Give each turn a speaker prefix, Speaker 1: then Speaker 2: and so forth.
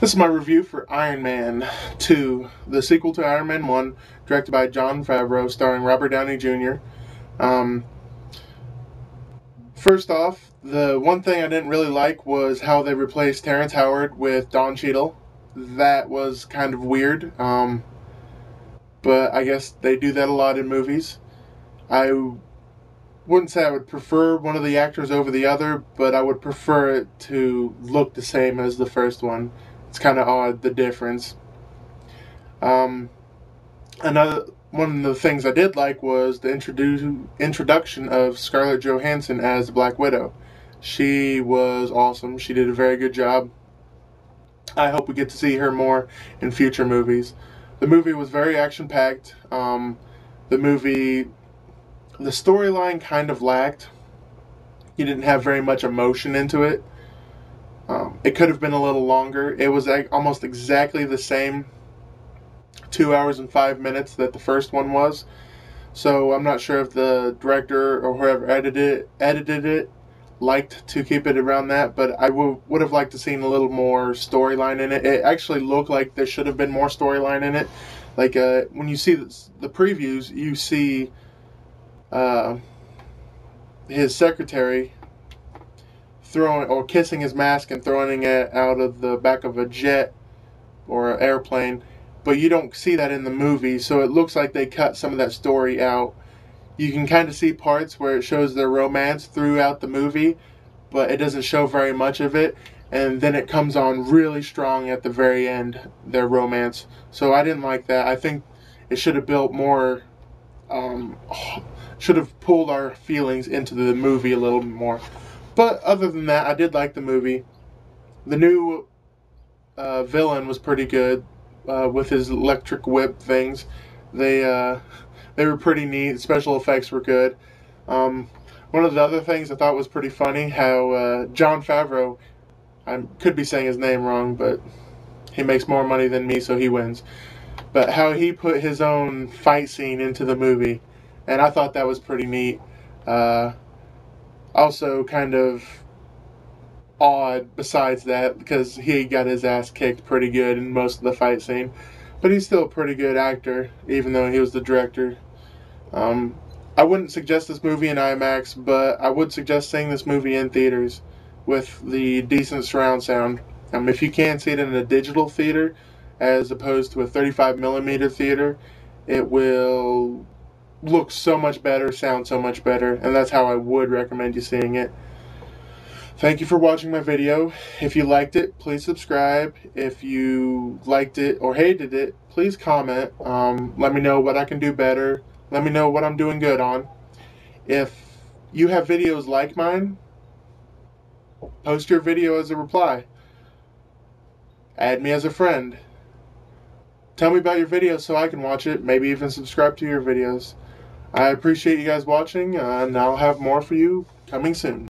Speaker 1: This is my review for Iron Man 2, the sequel to Iron Man 1, directed by Jon Favreau, starring Robert Downey Jr. Um, First off, the one thing I didn't really like was how they replaced Terrence Howard with Don Cheadle. That was kind of weird, but I guess they do that a lot in movies. I wouldn't say I would prefer one of the actors over the other, but I would prefer it to look the same as the first one. It's kind of odd, the difference. Um, Another one of the things I did like was the introduction of Scarlett Johansson as Black Widow. She was awesome. She did a very good job. I hope we get to see her more in future movies. The movie was very action-packed. The storyline kind of lacked. You didn't have very much emotion into it. It could have been a little longer. It was almost exactly the same 2 hours and 5 minutes that the first one was. So I'm not sure if the director or whoever edited it liked to keep it around that, but I would have liked to seen a little more storyline in it. It actually looked like there should have been more storyline in it. Like when you see the previews, you see his secretary throwing or kissing his mask and throwing it out of the back of a jet or an airplane, but you don't see that in the movie, so it looks like they cut some of that story out. You can kind of see parts where it shows their romance throughout the movie, but it doesn't show very much of it, and then it comes on really strong at the very end, their romance. So I didn't like that. I think it should have built more, should have pulled our feelings into the movie a little bit more. But other than that, I did like the movie. The new villain was pretty good with his electric whip things. They were pretty neat. Special effects were good. One of the other things I thought was pretty funny, how Jon Favreau, I could be saying his name wrong, but he makes more money than me, so he wins. But how he put his own fight scene into the movie, and I thought that was pretty neat. Also kind of odd besides that, because he got his ass kicked pretty good in most of the fight scene. But he's still a pretty good actor, even though he was the director. I wouldn't suggest this movie in IMAX, but I would suggest seeing this movie in theaters with the decent surround sound. If you can see it in a digital theater as opposed to a 35mm theater, it will look so much better, sound so much better, and that's how I would recommend you seeing it. Thank you for watching my video. If you liked it, please subscribe. If you liked it or hated it, please comment. Let me know what I can do better. Let me know what I'm doing good on. If you have videos like mine, post your video as a reply. Add me as a friend. Tell me about your videos so I can watch it, maybe even subscribe to your videos. I appreciate you guys watching, and I'll have more for you coming soon.